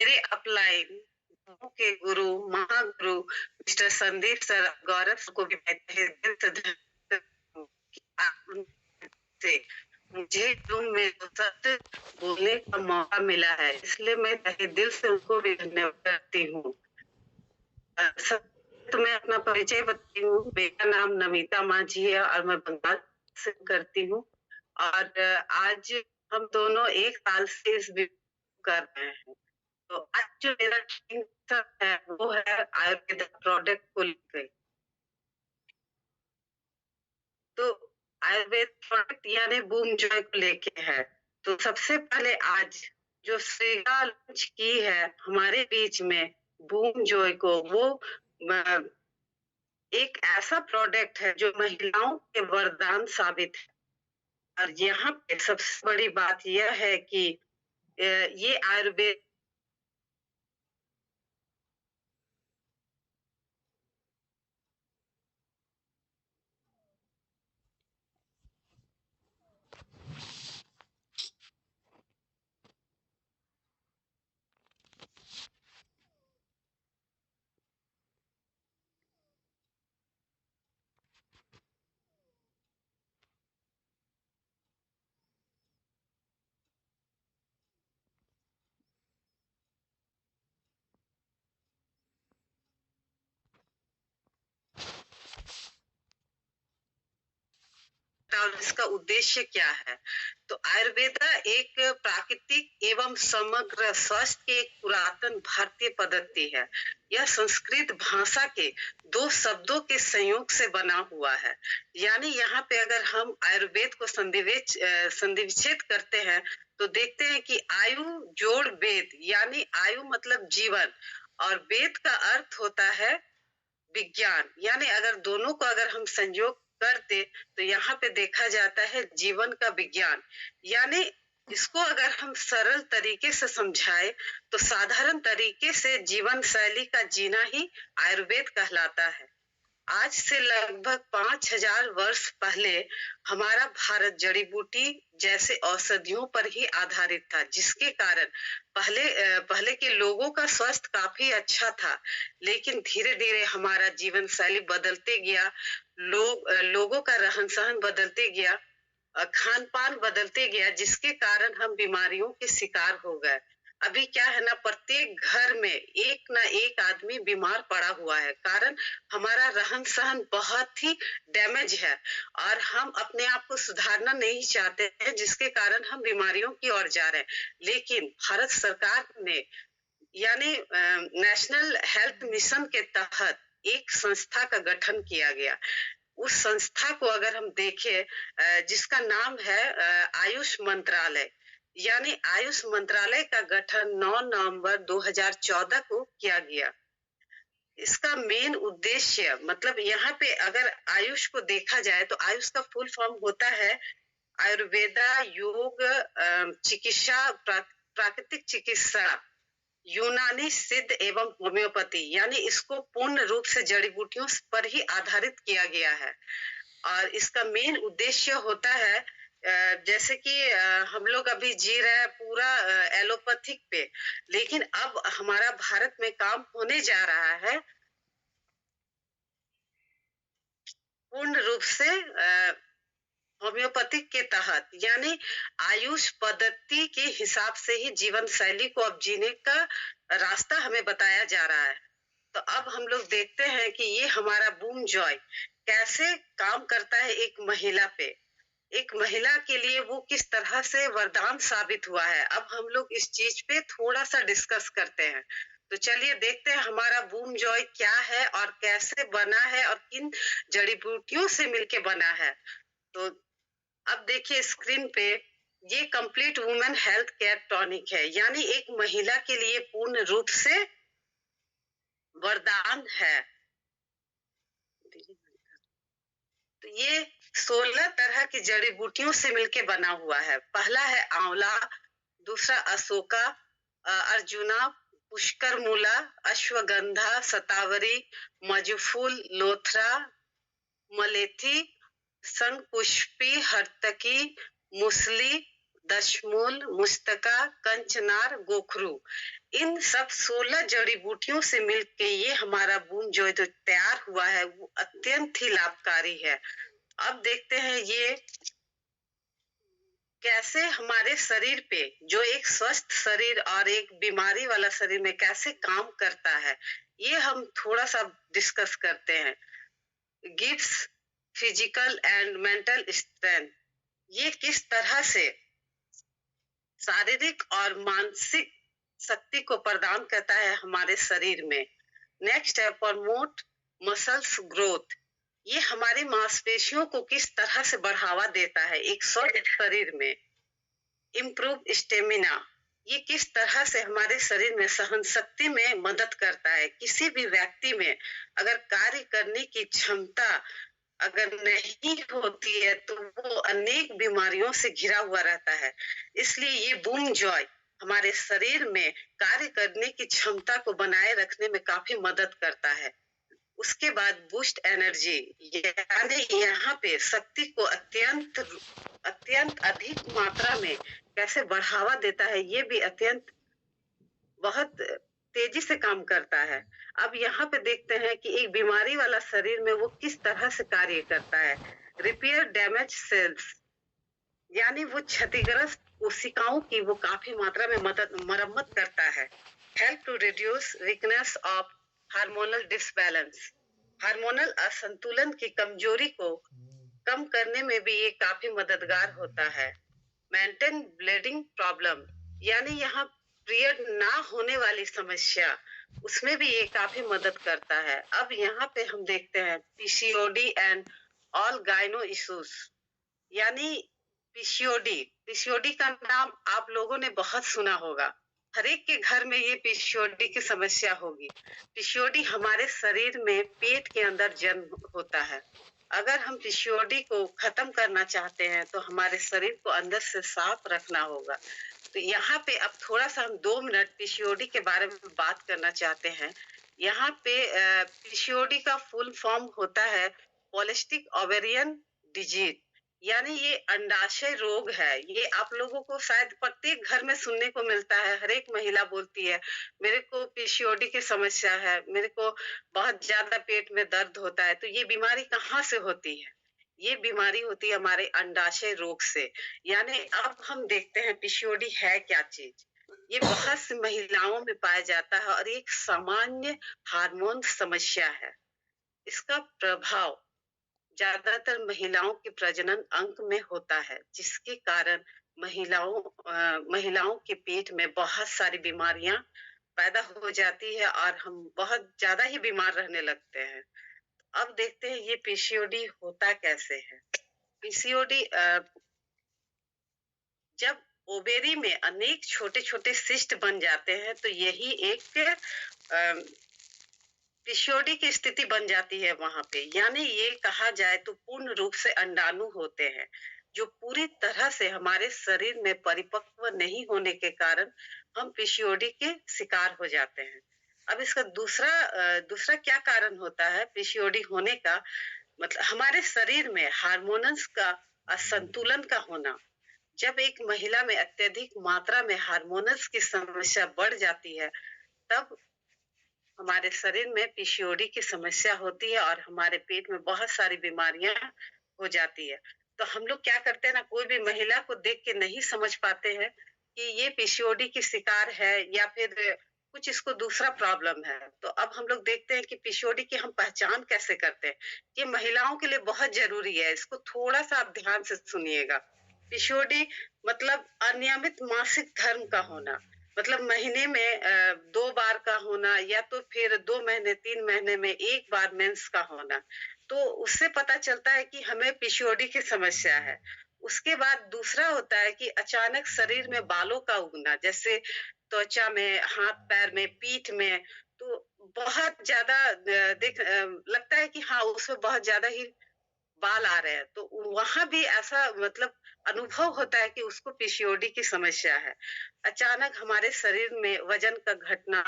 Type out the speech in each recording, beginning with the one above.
मेरे अपलाइन के गुरु Mahaguru mister Sandeep sir, गौरव sir को भी मैं तहे दिल से धन्यवाद हूँ कि से मुझे जूम में सत्य बोलने का मौका मिला है, इसलिए मैं तहे दिल से उनको भी धन्यवाद करती हूँ। तो मैं अपना परिचय बताती हूँ। मेरा नाम नमिता माझी है और मैं बंगाल से करती हूँ और आज हम दोनों 1 साल से इस कर रहे हैं। तो आज जो मेरा है वो है आयुर्वेदा प्रोडक्ट को लेकर। तो आयुर्वेद प्रोडक्ट यानी बूम जॉय को लेके है। तो सबसे पहले आज जो श्रेया लॉन्च की है हमारे बीच में बूम जॉय को, वो एक ऐसा प्रोडक्ट है जो महिलाओं के वरदान साबित है। और यहाँ पे सबसे बड़ी बात यह है कि ये आयुर्वेद और इसका उद्देश्य क्या है। तो आयुर्वेदा एक प्राकृतिक एवं समग्र स्वास्थ्य की एक पुरातन भारतीय पद्धति है। यह संस्कृत भाषा के 2 शब्दों के संयोग से बना हुआ है। यानी यहाँ पे अगर हम आयुर्वेद को संधिविच्छेद करते हैं तो देखते हैं कि आयु जोड़ वेद, यानी आयु मतलब जीवन और वेद का अर्थ होता है विज्ञान। यानी अगर दोनों को अगर हम संयोग करते तो यहाँ पे देखा जाता है जीवन का विज्ञान। यानी इसको अगर हम सरल तरीके से समझाए तो साधारण तरीके से जीवन शैली का जीना ही आयुर्वेद कहलाता है। आज से लगभग 5000 वर्ष पहले हमारा भारत जड़ी बूटी जैसे औषधियों पर ही आधारित था, जिसके कारण पहले के लोगों का स्वास्थ्य काफी अच्छा था। लेकिन धीरे धीरे हमारा जीवन शैली बदलते गया, लोगों का रहन सहन बदलते गया, खान पान बदलते गया, जिसके कारण हम बीमारियों के शिकार हो गए। अभी क्या है ना, प्रत्येक घर में एक ना एक आदमी बीमार पड़ा हुआ है। कारण हमारा रहन सहन बहुत ही डैमेज है और हम अपने आप को सुधारना नहीं चाहते हैं, जिसके कारण हम बीमारियों की ओर जा रहे हैं। लेकिन भारत सरकार ने यानी नेशनल हेल्थ मिशन के तहत एक संस्था का गठन किया गया। उस संस्था को अगर हम देखें जिसका नाम है आयुष मंत्रालय, यानी आयुष मंत्रालय का गठन 9 नवंबर 2014 को किया गया। इसका मेन उद्देश्य मतलब यहाँ पे अगर आयुष को देखा जाए तो आयुष का फुल फॉर्म होता है आयुर्वेदा योग चिकित्सा प्राकृतिक चिकित्सा यूनानी सिद्ध एवं होम्योपैथी, यानी इसको पूर्ण रूप से जड़ी बूटियों पर ही आधारित किया गया है। और इसका मेन उद्देश्य होता है जैसे कि हम लोग अभी जी रहे हैं पूरा एलोपैथिक पे, लेकिन अब हमारा भारत में काम होने जा रहा है पूर्ण रूप से होम्योपैथिक के तहत, यानी आयुष पद्धति के हिसाब से ही जीवन शैली को अब जीने का रास्ता हमें बताया जा रहा है। तो अब हम लोग देखते हैं कि ये हमारा बूम जॉय कैसे काम करता है एक महिला पे, एक महिला के लिए वो किस तरह से वरदान साबित हुआ है। अब हम लोग इस चीज पे थोड़ा सा डिस्कस करते हैं। तो चलिए देखते हैं हमारा बूम जॉय क्या है और कैसे बना है और किन जड़ी बूटियों से मिलके बना है। तो अब देखिए स्क्रीन पे, ये complete women health care tonic है, यानी एक महिला के लिए पूर्ण रूप से वरदान है। तो ये 16 तरह की जड़ी बूटियों से मिलके बना हुआ है। पहला है आंवला, दूसरा अशोका, अर्जुना, पुष्कर मूला, अश्वगंधा, सतावरी, मजफूल, लोथरा, मलेथी, शंखपुष्पी, हर्तकी, मुसली, दशमूल, मुस्तका, कंचनार, गोखरू, इन सब 16 जड़ी बूटियों से मिलके ये हमारा बूम जो तैयार हुआ है वो अत्यंत ही लाभकारी है। अब देखते हैं ये कैसे हमारे शरीर पे, जो एक स्वस्थ शरीर और एक बीमारी वाला शरीर में कैसे काम करता है, ये हम थोड़ा सा डिस्कस करते हैं। Gives physical and mental strength, ये किस तरह से शारीरिक और मानसिक शक्ति को प्रदान करता है हमारे शरीर में। नेक्स्ट है प्रमोट मसल्स ग्रोथ, ये हमारी मांसपेशियों को किस तरह से बढ़ावा देता है एक स्वस्थ शरीर में। इम्प्रूव स्टेमिना, ये किस तरह से हमारे शरीर में सहन शक्ति में मदद करता है। किसी भी व्यक्ति में अगर कार्य करने की क्षमता अगर नहीं होती है तो वो अनेक बीमारियों से घिरा हुआ रहता है। इसलिए ये बूम जॉय हमारे शरीर में कार्य करने की क्षमता को बनाए रखने में काफी मदद करता है। उसके बाद बूस्ट एनर्जी, यानी यहाँ पे शक्ति को अत्यंत अधिक मात्रा में कैसे बढ़ावा देता है, ये भी अत्यंत बहुत तेजी से काम करता है। अब यहाँ पे देखते हैं कि एक बीमारी वाला शरीर में वो किस तरह से कार्य करता है। रिपेयर डैमेज सेल्स, यानी वो क्षतिग्रस्त कोशिकाओं की वो काफी मात्रा में मरम्मत करता है। Help to reduce weakness of hormonal disbalance, hormonal असंतुलन की कमजोरी को कम करने में भी ये काफी मददगार होता है। मेंटेन ब्लीडिंग प्रॉब्लम, यानी यहाँ पीरियड ना होने वाली समस्या, उसमें भी ये काफी मदद करता है। अब यहाँ पे हम देखते हैं पीसीओडी एंड ऑल गायनो इश्यूज, यानी पीसीओडी का नाम आप लोगों ने बहुत सुना होगा। हर एक के घर में ये पीसीओडी की समस्या होगी। पीसीओडी हमारे शरीर में पेट के अंदर जन्म होता है। अगर हम पीसीओडी को खत्म करना चाहते हैं तो हमारे शरीर को अंदर से साफ रखना होगा। तो यहाँ पे अब थोड़ा सा हम 2 मिनट पीसीओडी के बारे में बात करना चाहते हैं। यहाँ पे पीसीओडी का फुल फॉर्म होता है पॉलिस्टिक ओवेरियन डिजीज, यानी ये अंडाशय रोग है। ये आप लोगों को शायद प्रत्येक घर में सुनने को मिलता है। हर एक महिला बोलती है मेरे को पीसीओडी की समस्या है, मेरे को बहुत ज्यादा पेट में दर्द होता है। तो ये बीमारी कहाँ से होती है? ये बीमारी होती है हमारे अंडाशय रोग से। यानी अब हम देखते हैं पीसीओडी है क्या चीज। ये बहुत सी महिलाओं में पाया जाता है और एक सामान्य हार्मोन समस्या है। इसका प्रभाव ज्यादातर महिलाओं के प्रजनन अंग में होता है, जिसके कारण महिलाओं के पेट में बहुत सारी बीमारियां पैदा हो जाती है और हम बहुत ज्यादा ही बीमार रहने लगते हैं। अब देखते हैं ये पीसीओडी होता कैसे है। पीसीओडी जब ओवेरी में अनेक छोटे छोटे सिस्ट बन जाते हैं तो यही एक पीसीओडी की स्थिति बन जाती है वहां पे। यानी ये कहा जाए तो पूर्ण रूप से अंडाणु होते हैं जो पूरी तरह से हमारे शरीर में परिपक्व नहीं होने के कारण हम पीसीओडी के शिकार हो जाते हैं। अब इसका दूसरा क्या कारण होता है पीसीओडी होने का? मतलब हमारे शरीर में हार्मोन्स का असंतुलन का होना। जब एक महिला में अत्यधिक मात्रा में हार्मोन्स की समस्या बढ़ जाती है तब हमारे शरीर में पीसीओडी की समस्या होती है और हमारे पेट में बहुत सारी बीमारियां हो जाती है। तो हम लोग क्या करते हैं ना, कोई भी महिला को देख के नहीं समझ पाते हैं कि ये पीसीओडी की शिकार है या फिर कुछ इसको दूसरा प्रॉब्लम है। तो अब हम लोग देखते हैं कि पीसीओडी की हम पहचान कैसे करते हैं। ये महिलाओं के लिए बहुत जरूरी है, इसको थोड़ा सा आप ध्यान से सुनिएगा। पीसीओडी मतलब अनियमित मासिक धर्म का होना, मतलब महीने में 2 बार का होना या तो फिर 2 महीने 3 महीने में 1 बार मेंस का होना। तो उससे पता चलता है कि हमें पीसीओडी की समस्या है। उसके बाद दूसरा होता है कि अचानक शरीर में बालों का उगना, जैसे त्वचा में, हाथ पैर में, पीठ में। तो बहुत ज्यादा लगता है कि हाँ उसमें बहुत ज्यादा ही बाल आ रहे हैं, तो वहां भी ऐसा मतलब अनुभव होता है कि उसको पीसीओडी की समस्या है। अचानक हमारे शरीर में वजन का घटना,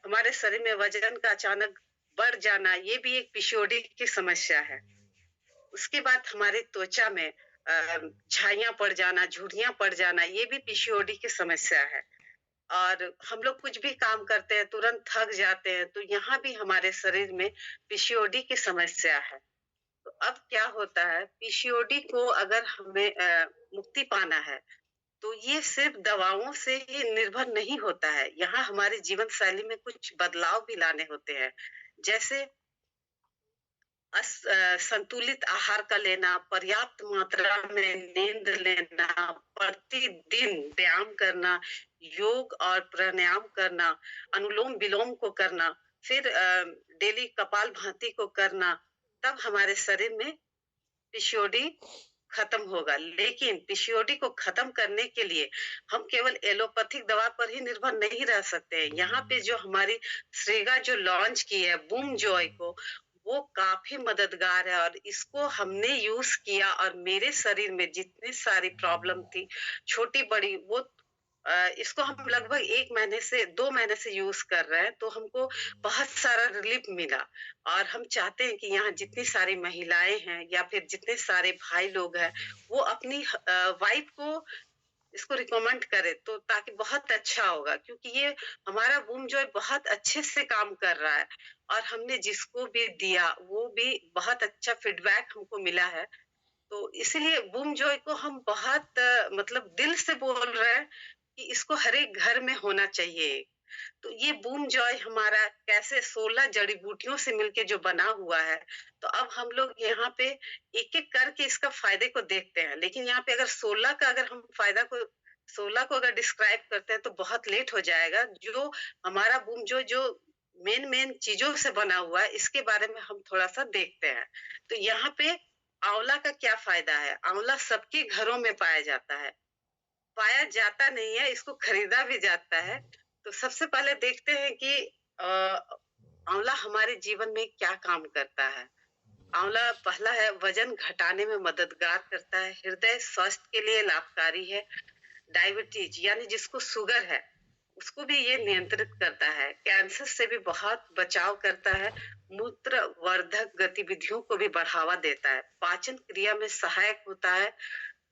हमारे शरीर में वजन का अचानक बढ़ जाना, ये भी एक पीसीओडी की समस्या है। उसके बाद हमारी त्वचा में झाइयाँ पड़ जाना, झुर्रियाँ पड़ जाना, ये भी पीसीओडी की समस्या है। और हम लोग कुछ भी काम करते हैं, तुरंत थक जाते हैं, तो यहाँ भी हमारे शरीर में पीसीओडी की समस्या है। तो अब क्या होता है, पीसीओडी को अगर हमें मुक्ति पाना है, तो ये सिर्फ दवाओं से ही निर्भर नहीं होता है। यहाँ हमारी जीवन शैली में कुछ बदलाव भी लाने होते हैं। जैसे संतुलित आहार का लेना, पर्याप्त मात्रा में नींद लेना, प्रतिदिन व्यायाम करना, योग और प्राणायाम करना, अनुलोम-विलोम को करना, फिर डेली कपालभाति को करना, तब हमारे शरीर में पीसीओडी खत्म होगा। लेकिन पीसीओडी को खत्म करने के लिए हम केवल एलोपैथिक दवा पर ही निर्भर नहीं रह सकते हैं। यहाँ पे जो हमारी श्रेगा जो लॉन्च की है बूम जॉय को, वो काफी मददगार है और इसको हमने यूज किया और मेरे शरीर में जितनी सारी प्रॉब्लम थी, छोटी-बड़ी, वो इसको हम लगभग 1 महीने से 2 महीने से यूज कर रहे हैं, तो हमको बहुत सारा रिलीफ मिला। और हम चाहते हैं कि यहाँ जितनी सारी महिलाएं हैं या फिर जितने सारे भाई लोग हैं, वो अपनी वाइफ को इसको रिकमेंड करे, तो ताकि बहुत अच्छा होगा, क्योंकि ये हमारा बूम जॉय बहुत अच्छे से काम कर रहा है और हमने जिसको भी दिया वो भी बहुत अच्छा फीडबैक हमको मिला है। तो इसीलिए बूम जॉय को हम बहुत मतलब दिल से बोल रहे हैं कि इसको हर एक घर में होना चाहिए। तो ये बूम जॉय हमारा कैसे 16 जड़ी-बूटियों से मिलके जो बना हुआ है, तो अब हम लोग यहाँ पे एक-एक करके इसका फ़ायदे को देखते हैं। लेकिन यहाँ पे अगर 16 का अगर हम फ़ायदा को 16 को अगर डिस्क्राइब करते हैं तो बहुत लेट हो जाएगा। जो हमारा बूम जो मेन-मेन चीज़ों से बना हुआ है, इसके बारे में हम थोड़ा-सा देखते हैं। तो यहाँ पे आंवला का क्या फ़ायदा है? आंवला सबके घरों में पाया जाता है। पाया जाता नहीं है, इसको खरीदा भी जाता है। तो सबसे पहले देखते हैं कि अ, आंवला हमारे जीवन में क्या काम करता है। आंवला पहला है वजन घटाने में मददगार करता है, हृदय स्वास्थ्य के लिए लाभकारी है, डायबिटीज यानी जिसको शुगर है, उसको भी ये नियंत्रित करता है, कैंसर से भी बहुत बचाव करता है, मूत्र वर्धक गतिविधियों को भी बढ़ावा देता है, पाचन क्रिया में सहायक होता है,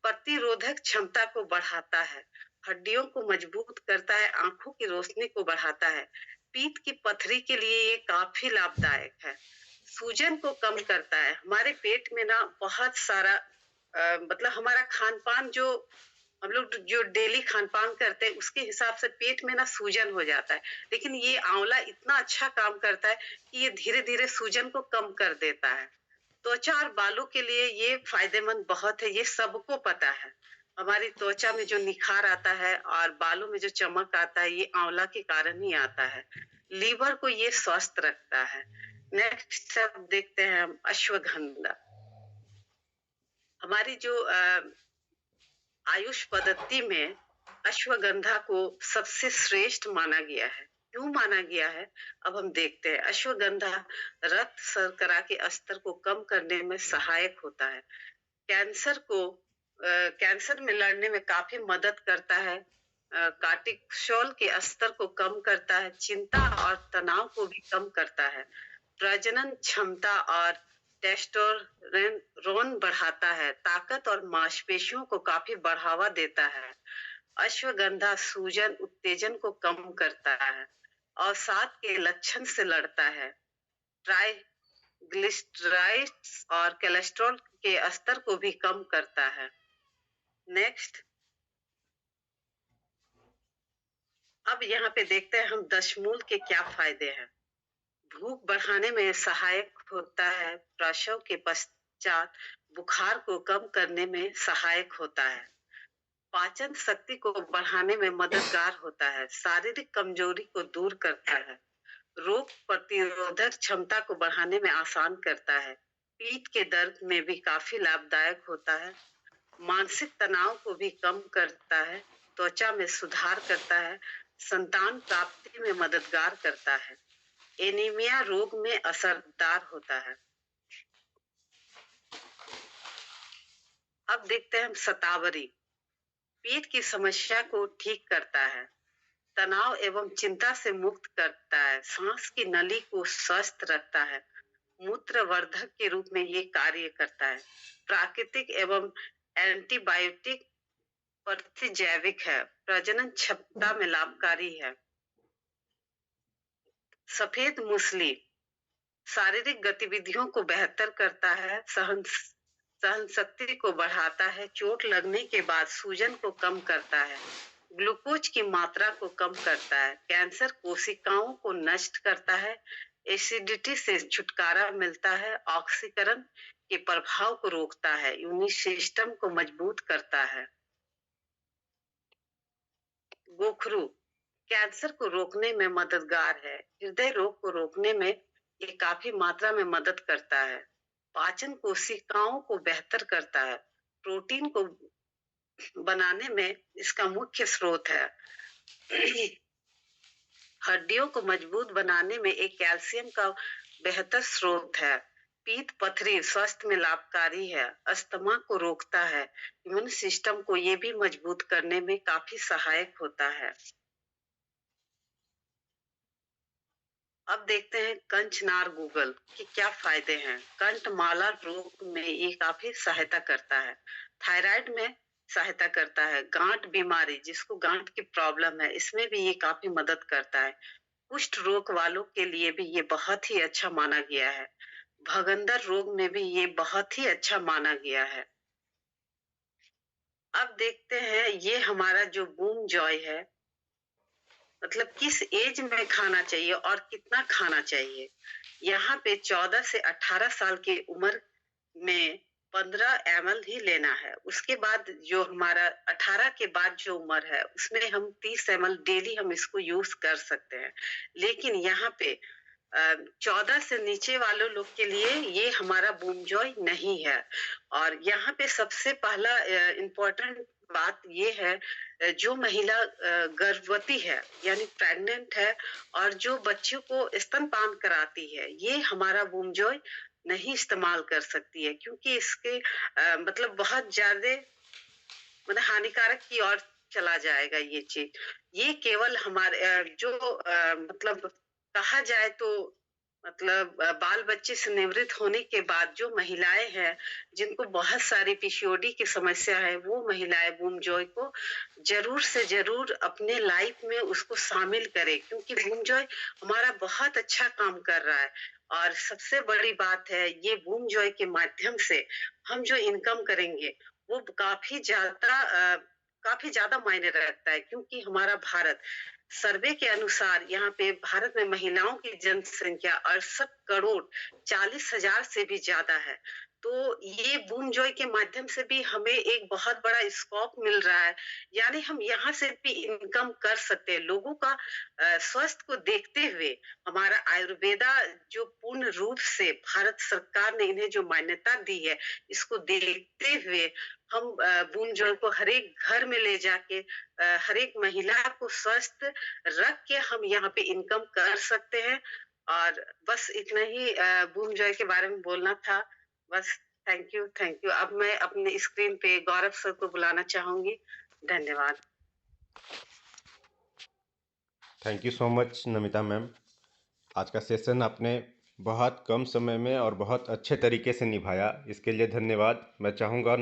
प्रतिरोधक क्षमता को बढ़ाता है, हड्डियों को मजबूत करता है, आंखों की रोशनी को बढ़ाता है, पीत की पथरी के लिए ये काफी लाभदायक है, सूजन को कम करता है। हमारे पेट में ना बहुत सारा मतलब हमारा खान-पान जो हम लोग जो डेली खान-पान करते हैं उसके हिसाब से पेट में ना सूजन हो जाता है। लेकिन ये आंवला इतना अच्छा काम करता है कि ये धीरे-धीरे सूजन को कम कर देता है। त्वचा और बालों के लिए ये फायदेमंद बहुत है, ये सबको पता है। हमारी त्वचा में जो निखार आता है और बालों में जो चमक आता है, ये आंवला के कारण ही आता है। लीवर को ये स्वस्थ रखता है। नेक्स्ट अब देखते हैं हम अश्वगंधा। हमारी जो आयुष पद्धति में अश्वगंधा को सबसे श्रेष्ठ माना गया है। क्यों माना गया है? अब हम देखते हैं। अश्वगंधा रक्त शर्करा के स्तर को कम करने में सहायक होता है। कैंसर को कैंसर में लड़ने में काफी मदद करता है। कार्टिसोल के स्तर को कम करता है, चिंता और तनाव को भी कम करता है। प्रजनन क्षमता और टेस्टोस्टेरोन बढ़ाता है, ताकत और मांसपेशियों को काफी बढ़ावा देता है। अश्वगंधा सूजन उत्तेजन को कम करता है और साथ के लक्षण से लड़ता है। ट्राइग्लिसराइड्स और कोलेस्ट्रॉल के स्तर को भी कम करता है। नेक्स्ट अब यहाँ पे देखते हैं हम दशमूल के क्या फायदे हैं। भूख बढ़ाने में सहायक होता है, प्रसव के पश्चात बुखार को कम करने में सहायक होता है, पाचन शक्ति को बढ़ाने में मददगार होता है, शारीरिक कमजोरी को दूर करता है, रोग प्रतिरोधक क्षमता को बढ़ाने में आसान करता है, पीठ के दर्द में भी काफी लाभदायक होता है, मानसिक तनाव को भी कम करता है, त्वचा में सुधार करता है, संतान प्राप्ति में मददगार करता है, एनीमिया रोग में असरदार होता है। अब देखते हैं हम शतावरी। पेट की समस्या को ठीक करता है, तनाव एवं चिंता से मुक्त करता है, सांस की नली को स्वस्थ रखता है, मूत्रवर्धक के रूप में ये कार्य करता है, प्राकृतिक एवं एंटीबायोटिक प्रतिजैविक है, प्रजनन क्षमता में लाभकारी है। सफेद मूसली शारीरिक गतिविधियों को बेहतर करता है, सहन शक्ति को बढ़ाता है, चोट लगने के बाद सूजन को कम करता है, ग्लूकोज की मात्रा को कम करता है, कैंसर कोशिकाओं को नष्ट करता है, एसिडिटी से छुटकारा मिलता है, ऑक्सीकरण के प्रभाव को रोकता है, इम्यून सिस्टम को मजबूत करता है। गोखरू कैंसर को रोकने में मददगार है, हृदय रोग को रोकने में ये काफी मात्रा में मदद करता है, पाचन कोशिकाओं को बेहतर करता है, प्रोटीन को बनाने में इसका मुख्य स्रोत है। हड्डियों को मजबूत बनाने में एक कैल्शियम का बेहतर स्रोत है, पीत पथरी स्वास्थ्य में लाभकारी है, अस्थमा को रोकता है, इम्यून सिस्टम को ये भी मजबूत करने में काफी सहायक होता है। अब देखते हैं कंचनार गूगल के क्या फायदे हैं। कंठमाला रोग में ये काफी सहायता करता है, थायराइड में सहायता करता है, गांठ बीमारी जिसको गांठ की प्रॉब्लम है इसमें भी ये काफी मदद करता है, कुष्ठ रोग वालों के लिए भी ये बहुत ही अच्छा माना गया है, भगंदर रोग में भी ये बहुत ही अच्छा माना गया है। अब देखते हैं ये हमारा जो बूम जॉय है, मतलब किस एज में खाना चाहिए और कितना खाना चाहिए। यहाँ पे 14 से 18 साल की उम्र में 15 ml ही लेना है, उसके बाद जो हमारा 18 के बाद जो उम्र है उसमें हम 30 ml डेली हम इसको यूज कर सकते हैं। लेकिन यहाँ पे 14 से नीचे वालों लोग के लिए ये हमारा बूम जॉय नहीं है। और यहाँ पे सबसे पहला इम्पोर्टेंट बात ये है, जो महिला गर्भवती है यानी प्रेग्नेंट है और जो बच्चों को स्तनपान कराती है, ये हमारा बूम जॉय नहीं इस्तेमाल कर सकती है, क्योंकि इसके मतलब बहुत ज्यादा मतलब हानिकारक की ओर चला जाएगा ये चीज। ये केवल हमारे जो मतलब कहा जाए तो मतलब बाल बच्चे से निवृत्त होने के बाद जो महिलाएं हैं जिनको बहुत सारी पीसीओडी की समस्या है, वो महिलाएं बूम जॉय को जरूर से जरूर अपने लाइफ में उसको शामिल करें, क्योंकि बूम जॉय हमारा बहुत अच्छा काम कर रहा है। और सबसे बड़ी बात है, ये बूम जॉय के माध्यम से हम जो इनकम करेंगे वो काफी ज्यादा मायने रखता है, क्योंकि हमारा भारत सर्वे के अनुसार यहाँ पे भारत में महिलाओं की जनसंख्या 68 करोड़ 40,000 से भी ज्यादा है। तो ये बूम जॉय के माध्यम से भी हमें एक बहुत बड़ा स्कोप मिल रहा है, यानी हम यहाँ से भी इनकम कर सकते हैं। लोगों का स्वास्थ्य को देखते हुए हमारा आयुर्वेदा जो पूर्ण रूप से भारत सरकार ने इन्हें जो मान्यता दी है, इसको देखते हुए हम बूम जॉय को हर एक घर में ले जाके हर एक महिला को स्वस्थ रख के हम यहाँ पे इनकम कर सकते हैं। और बस इतना ही बूम जॉय के बारे में बोलना था। बस थैंक यू, थैंक यू। अब मैं अपने स्क्रीन पे गौरव सर को बुलाना चाहूंगी। धन्यवाद। Thank you so much Namita ma'am. आज का सेशन आपने बहुत कम समय में और बहुत अच्छे तरीके से निभाया, इसके लिए धन्यवाद। मैं चाहूँगा